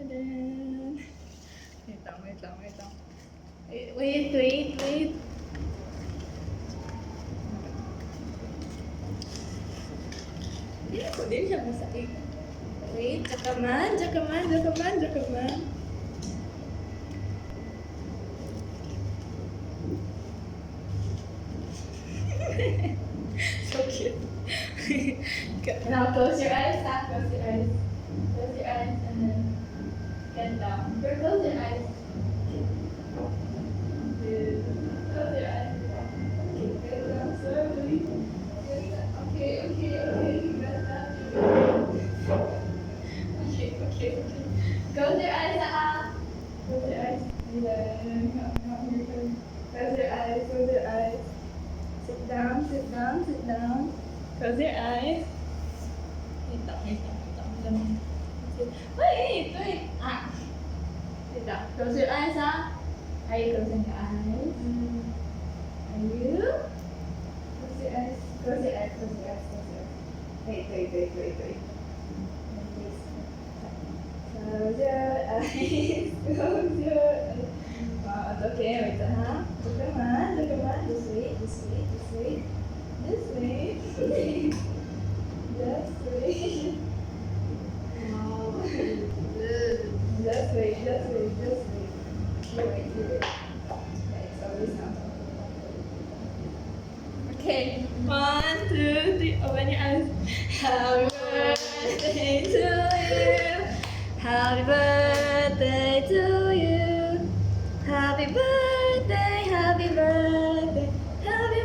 Ta-da! Wait lang. Wait. Hindi siya masakit. Wait, jakaman. So cute. Now close your eyes, Close your eyes. Close your eyes and then get down. Girl, close your eyes. Good. Close your eyes. Okay, get down slowly. Okay. Get down. Okay. Close your eyes, Close your eyes. And then come here. Close your eyes. Sit down. Close your eyes. Wait lang. Wait. Sit down. Close your eyes, Are you closing your eyes? Are you? Close your eyes. Wait. Close your eyes. It's okay, wait lang, Jakaman. This way. This way. Wow, good. Just wait. Wait. It's always not. Okay, 1, 2, 3. Open your eyes. Happy birthday to you. Happy birthday to you. Happy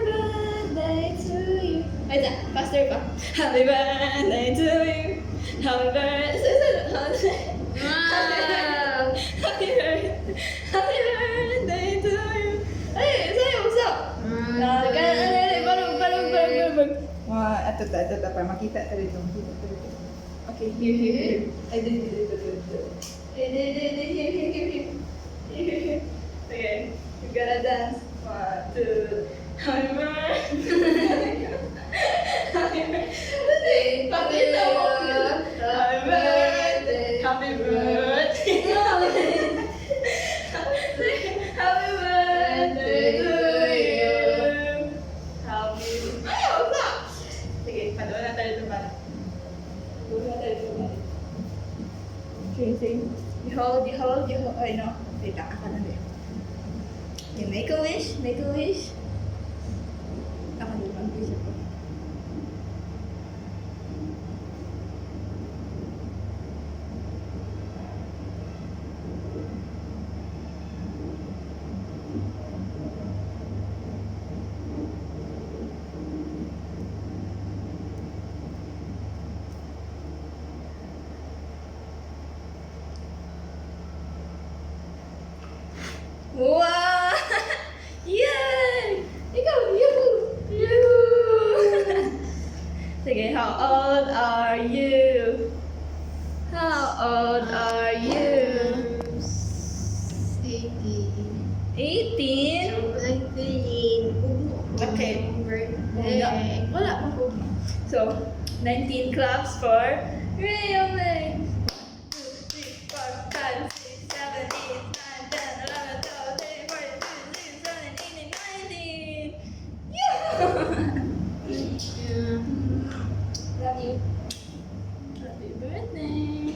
birthday to you. Wait, faster pa. Happy birthday to you. Happy birthday. Wow. Happy birthday to you. Hey, sa'yo, what's up? Balog. Ito para makita ito dito. Okay, here. Ay, dito. Here. Okay, you gotta dance. 1, 2. Happy birthday. Pakita mo. Happy birthday to you. Ayaw na. Sige, padoon na tayo tumala. Okay, sige. You hold. Ay, no. Wait lang, ako na din. You make a wish. Ako din, mag-wish ako. Wow! Yay! Ikaw! Yuhu! Sige, how old are you? 18? Okay. Wala pa po. So, 19 claps for Rio May. 1, 2, 3, 4, 5, 6, 7, 8, 9, 10, 11, 12, 13, 14, 15, 16, 17, 18, 19. Yeah! Love you. Happy birthday.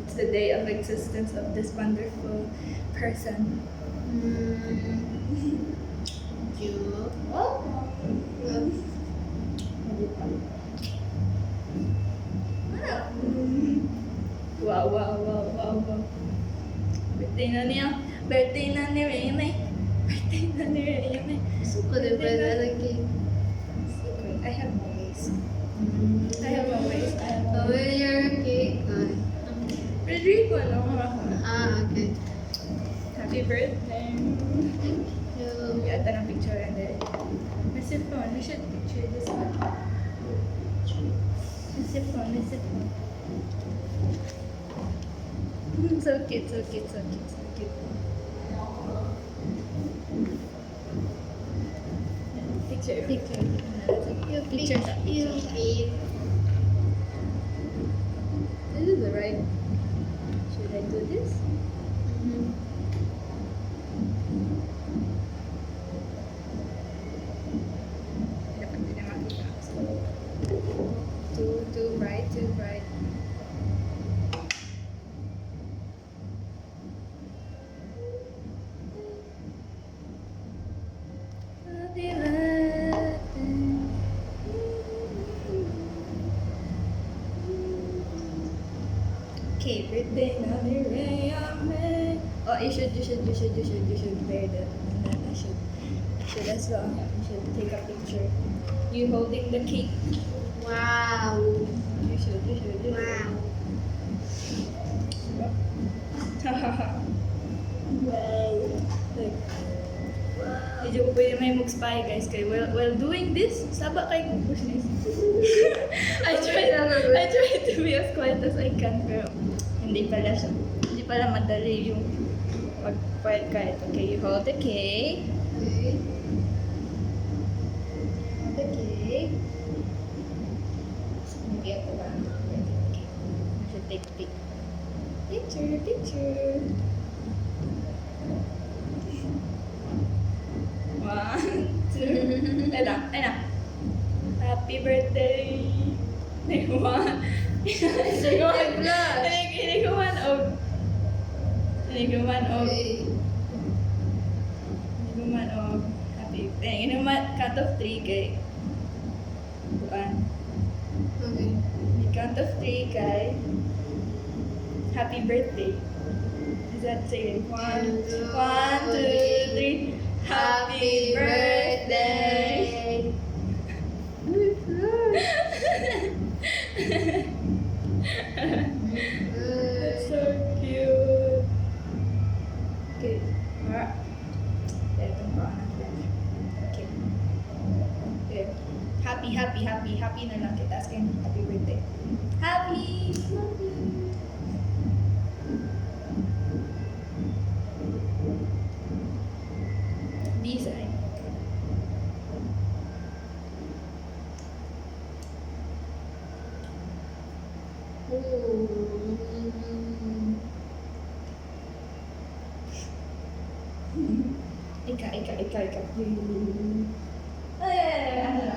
It's the day of existence of this wonderful person. Wow. Birthday na niya Rene. Suka din pala lagi. I have no ways. Oh, your cake. Rodrigo, no? Okay. Happy birthday. Thank you. Yeah, ito ng picture and then my phone. We should picture this one. My phone. So cute. Picture. You right? Should I do this? Mm-hmm. Dapat din na makita. Too bright, too bright. Happy birthday. Okay, birthday na ni Rayame. Oh, you should wear that. I should as well. You should take a picture. You holding the cake. Wow. You should. Wow. Wow. Like, medyo ko pwede may mag-spy guys kay while doing this, saba kay kukusnis. I try to be as quiet as I can pero hindi pala madali yung pag-quiet. Okay, you hold the cake. Okay. Hold the cake. Hindi ako ba? Okay. I should take a pic. Picture. One, two. Ay na. Happy birthday. One. Hiniguman og. Happy. Hiniguman count of 3 kay. One. Okay. Count of 3 kay. Happy birthday. Is that say one, two, three. Happy birthday. That's so cute. Okay. Alright. Itong pa natin. Okay. Okay. Happy na lang kita. Asking happy birthday. Happy. Design. Ika. Ay, ano.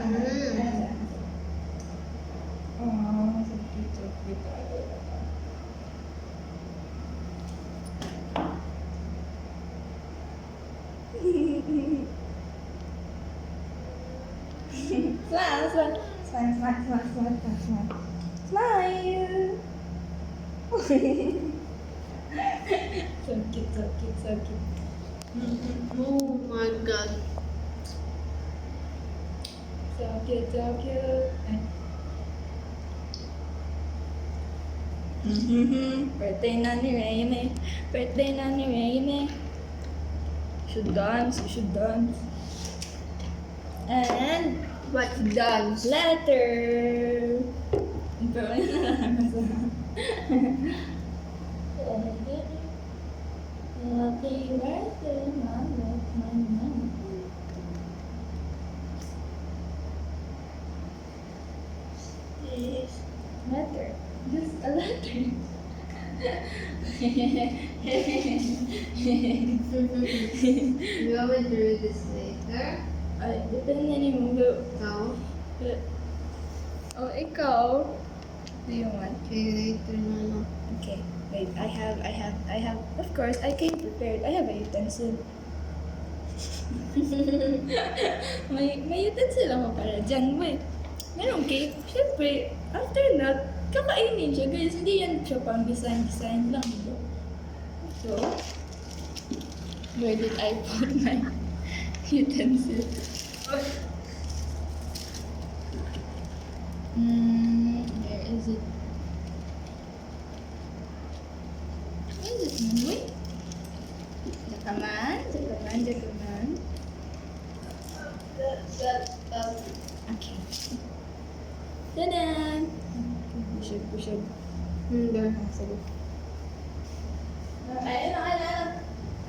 Oh, so cute. Smile. So cute. Oh my god. So cute. Birthday na ni Rayme. You should dance. And What dance? letter. Happy birthday, mama. This letter. Just a letter. You want me to read this later? Ay, depende ni mo. No. Oh, ikaw. Do you want? Okay, later na lang. Okay. Wait, I have, of course, I came prepared. I have a utensil. may utensil ako para dyan. Wait, merong cake. Siyempre, after that, kakainin siya. Guys, hindi yan siya pang design lang. Diba? So, where did I put my utensil? Where is it? Wait. Jakaman. Okay. Tada! Push up. Hindi. Sige.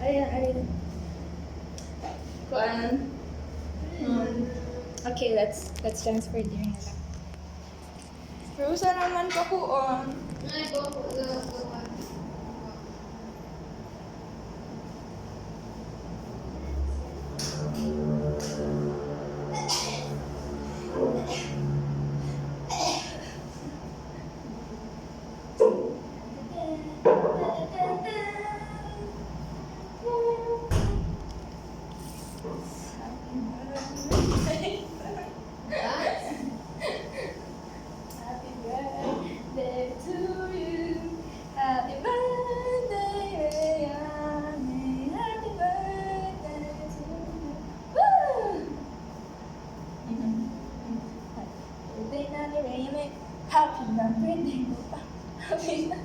Ayan. Kuan. Okay, let's transfer din na lang. Rosa naman pa ko on. Ay, go, go, go. Happy birthday to you. Happy birthday, Rayami. Happy birthday to you. Woo! Birthday na ni Rayami. Happy na birthday mo pa. Happy na.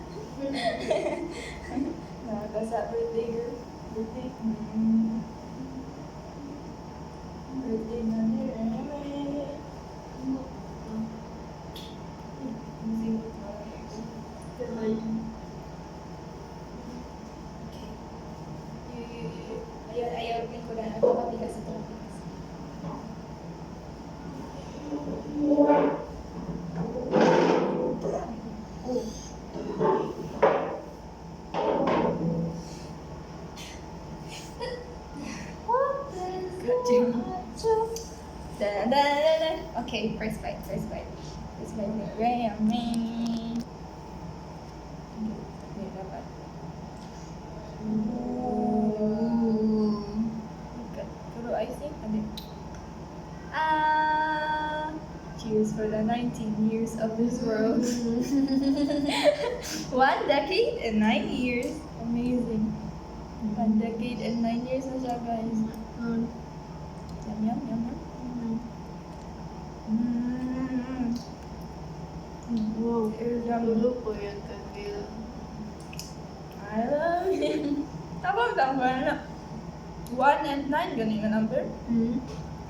Nakakasa birthday girl. Birthday. Birthday na ni Rayami. Ayaw din ko na ako mabigas sa tropics. Okay, first bite. First bite ni Rayami. Wait, dapat. Puro icing? Ano? Cheers for the 19 years of this world. 1 decade and 9 years. Amazing. 1 decade and 9 years na siya, guys. Yum, yum, yum, yum. Wow, Yum. tulo po yan kanila. I love you. Tapos, ang na. 1 and 9, ganun yung number. Hmm?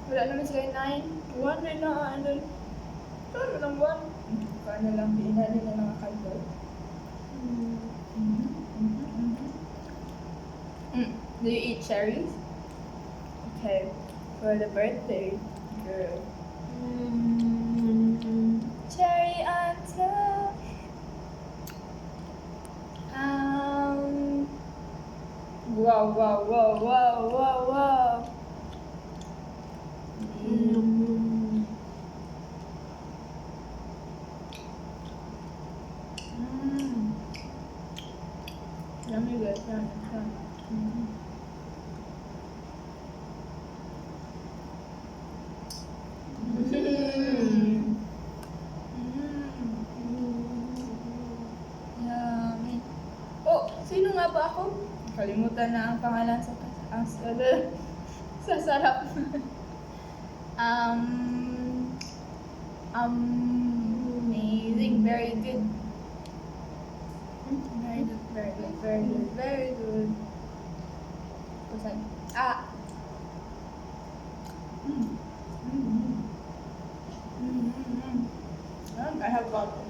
Wala naman sila yung 9. 1 rin na, and then, ano lang 1. Paano lang, pinali na mga kalbo. Do you eat cherries? Okay, for the birthday girl. Cherry on top. Wow, wow, wow, wow, wow, wow. Yummy guys, yummy. Yummy. Oh, sino nga ba ako? Kalimutan na ang pangalan sa sa sarap. Amazing, very good. Very good, very good, very good, very good. Kusan? I have got it.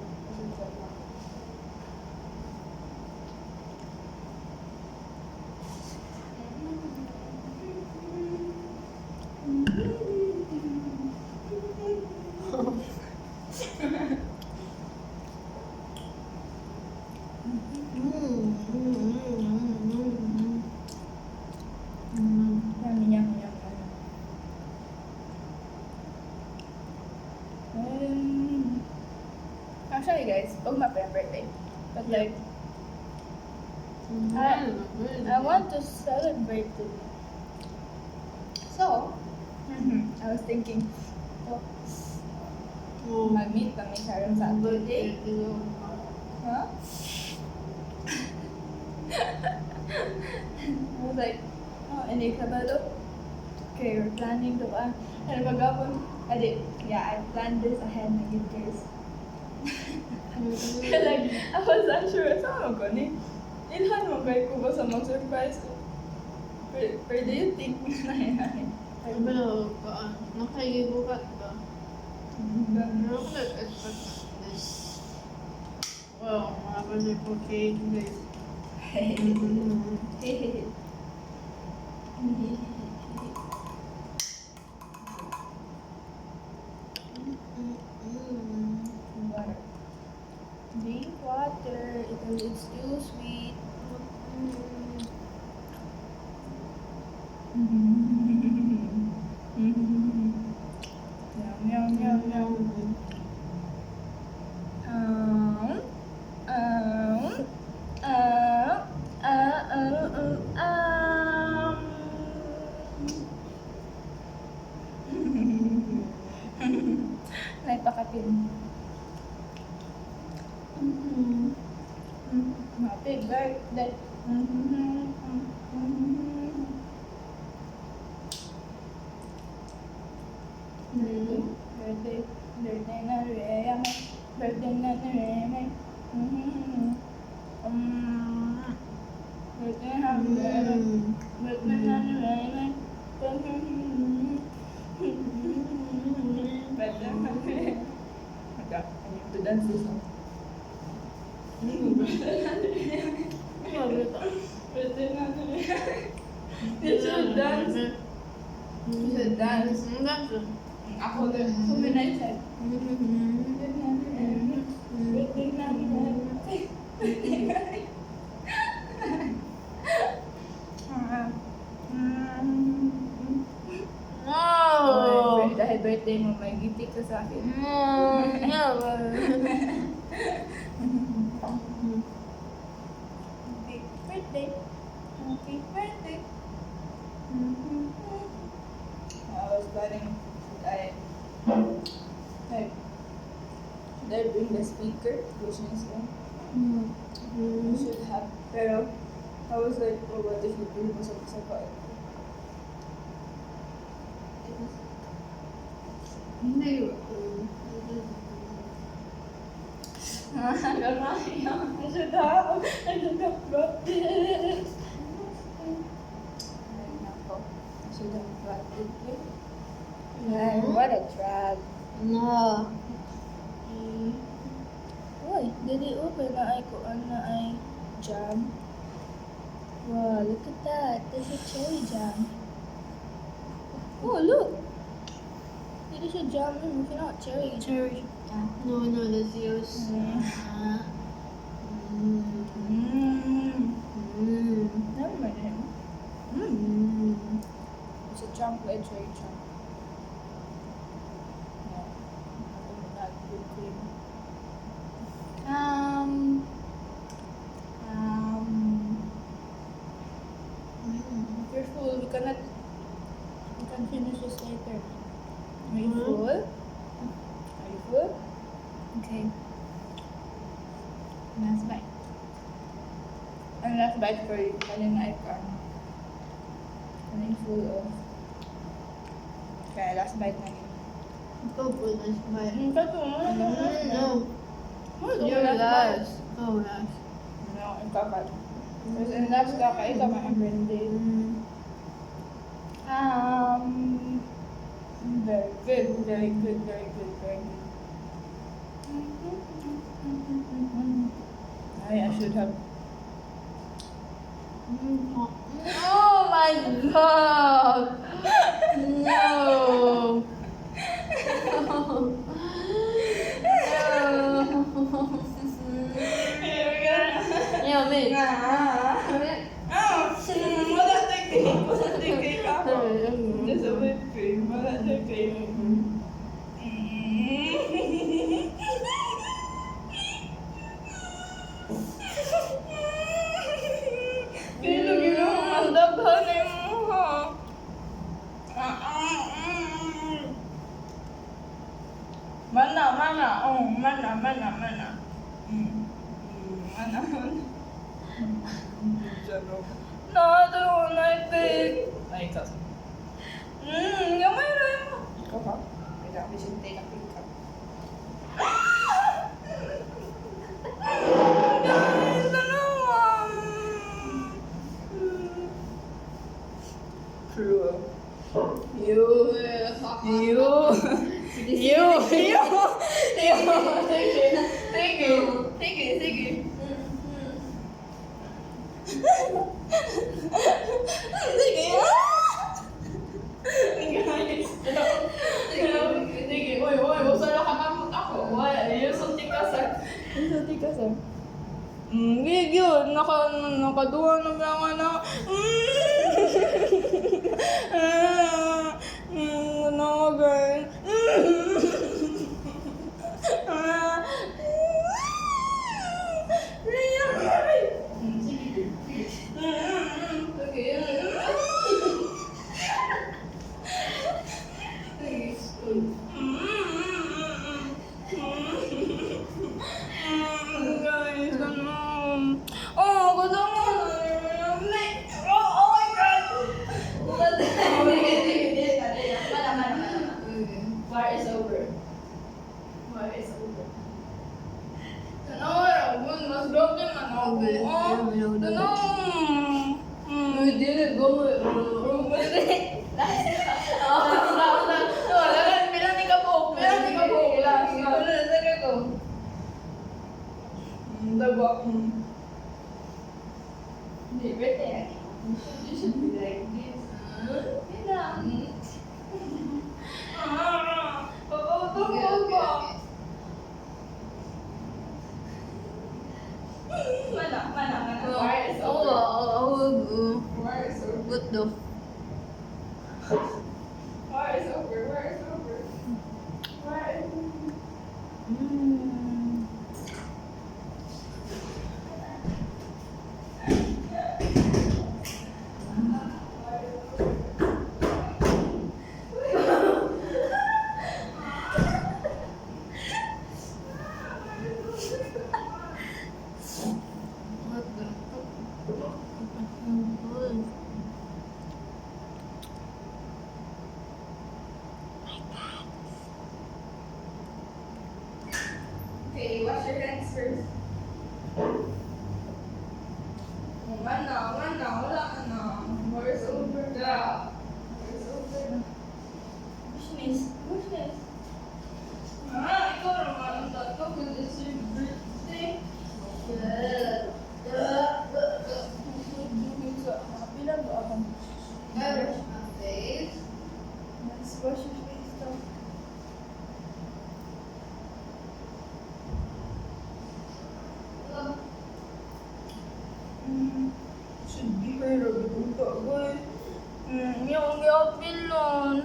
Yummy, yummy, yummy. Actually, guys, pag pa yung birthday. But like, I want to celebrate it. So, I was thinking, mag-meet kami Sharon sa birthday. Huh? I was like, hindi ka ba do? Okay, we're planning to ano ba gapon? I planned this ahead na good guys. Like, I was unsure, saan mo ko ni? Ilhan mo kayo ko ba sa mag-surprise? Pero do you think na yan? Pero, nakagibukat ba? Pero ako nag-expect na this. Wow, mga kasi po cake guys. Water. because it's too sweet. Yum, yum, yum, yum. Um, um, Naipakapin. Happy birthday. Birthday, birthday na Rhea May. Birthday na Rhea May. Birthday na Rhea May. Birthday na Rhea May. Birthday na Rhea. Okay, I need to dance this song. Birthday na Rhea. You should dance. You should dance. Ako din. Suminay sa'yo. Birthday na Rhea. No! Dahil birthday mo, may gift ka sa akin. No, never. Happy birthday. Happy birthday. I was planning, should I bring the speaker? Which is you should have. Pero, I was like, oh, what if you bring mo sa kasabay? Hindi. I should have brought this. I should have brought this. Ay, what a drag. No. Uy, dili open na ay kuan na ay jam. Wow, look at that. There's a cherry jam. Oh, look. Dili siya jam. It's not cherry. Cherry. No, that's yours. Never mind him. It's a chocolate cherry jam. No, not good cream. Careful, you can finish this later. Are you full? Are you full? Okay. Last bite. And last bite for you. Kanina icon. Kanina full of. Okay, last bite na yun. Go for this bite. Kato, No. You're last. Oh, last. No, ikaw ka. Because in last ka, ikaw ka ang birthday. Very good, very good, very good, very good. I should have. Oh my god! No! Yeah, me. Wala tigay ako. Just a whipped cream. Wala tigay. Pero ginawa ang dabhan na yung mukha. Mana. Oh, mana. Mana. Mana. No, I don't like it. Ay, ikaw. Gamay na yun. Ikaw ha? Ikaw, we should take a picture. Guys, ano? True. You. Sige. Sige. Uy, usala ka kamot ako. Wala, yung sulti ka, sir. Yun. Nakaduha na lang na. No, girl. Guys, ano? Oh, gusto mo. Oh my God! War is over. War is over. Tanong, mas broken man ako. Tanong. We didn't go. Hindi, birthday. You should be like this. Yun lang. Mana. War is over. War is over. What the? War is over. War is over. War is over. What the? Okay, wash your hands first. Mana, wala ka na. War is over na. War is over na. Business. Ikaw naman ang tatlo kasi it's your birthday. Bilang ba ako? Wash my face. Let's wash your face daw. Should be her. Gagawin ka agad. Yung gapil nun.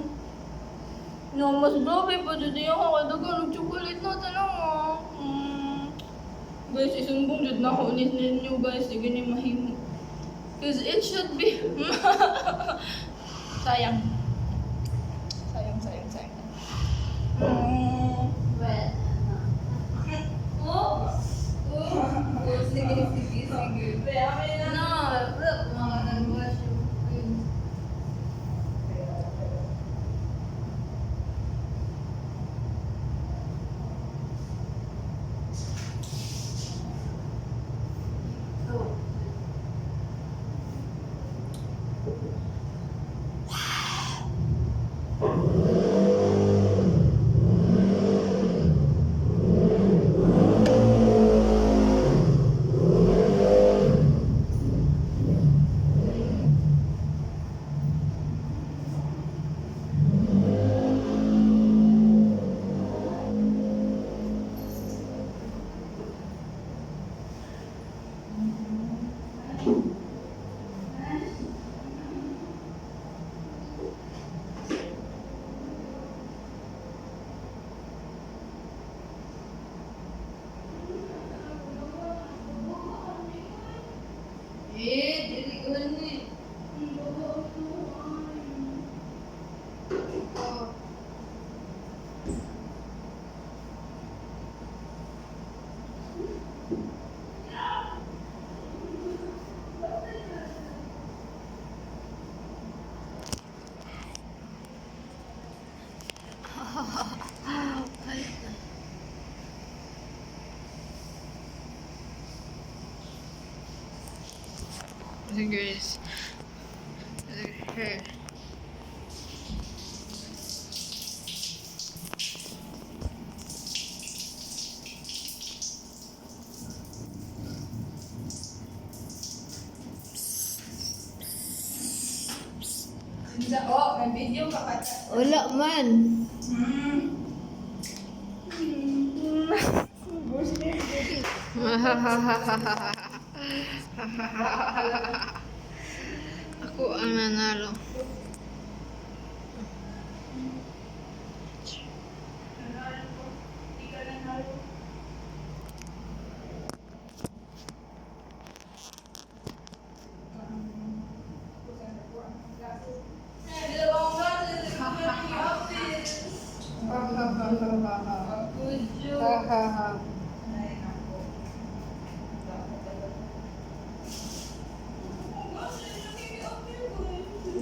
No, mas grabe pa dito yung kakadagan ng chocolate na tanong Guys, isumbong dyan na ako ulit ninyo guys. Sige ni mahimo. Cause it should be... Sayang. Well. Sige. No, look, Mama, nag-wash your face. Oh. Dili ko ni. Oh. So guys, here. Oh, may video ka pa. Wala man. Ako ang nanalo.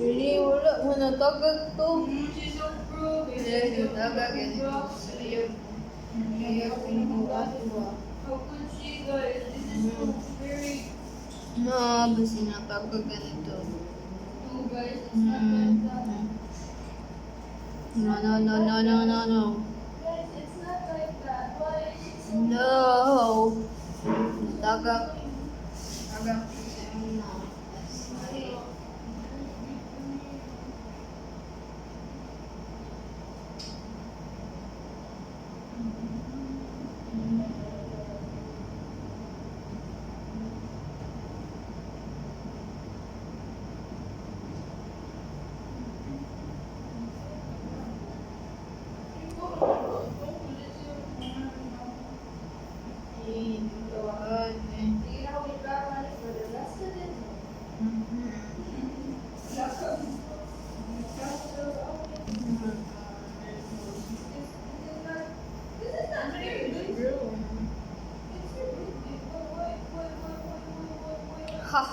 Really, wala mo na tagad to. Yes, yung tagad yan. Sa'yo. Kaya pinubuhat mo. No, basta na tagad ganito. No, no, no, no, no, no, no. No. Tagad. Tagad. Sorry. Ha.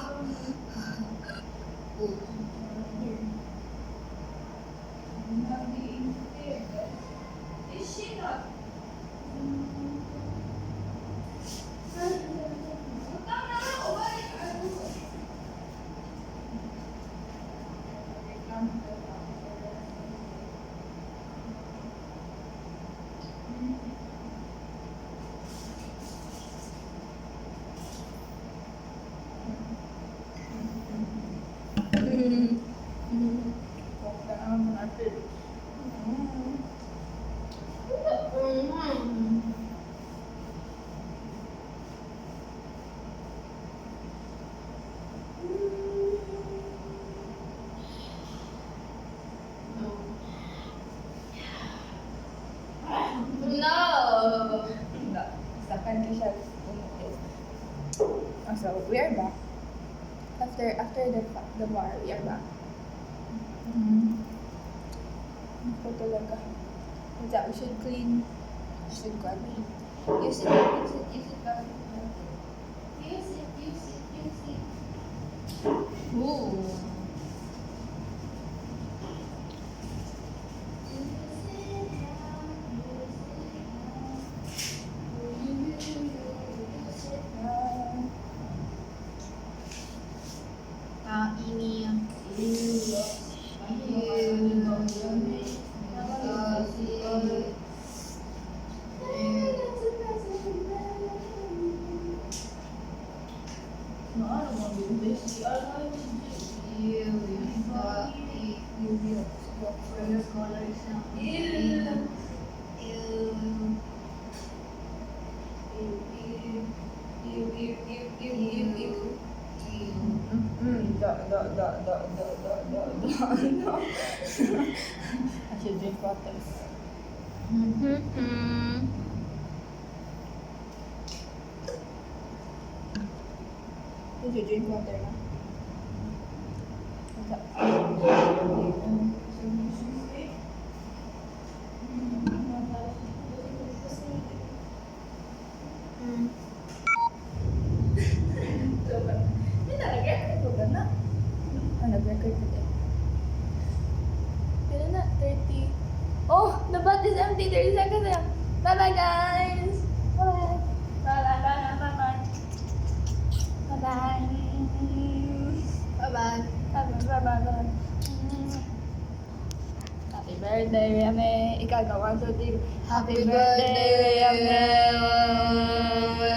No. Sakan ko siya pumulit. So, we are back. After the bar, we are back. Ito talaga. We should clean. We should go ahead. Use it. Ooh. Ini yang I should drink water. You should drink water na. Nag-record ka din. Kailan na? 30. Oh! The bot is empty! 30 seconds na. Bye-bye, guys! Bye! Bye-bye, bye-bye, bye-bye. Bye-bye. Bye-bye. Bye-bye, bye-bye. Happy birthday, Reme! Ikaw, 1, 2, 3. Happy birthday, Reme!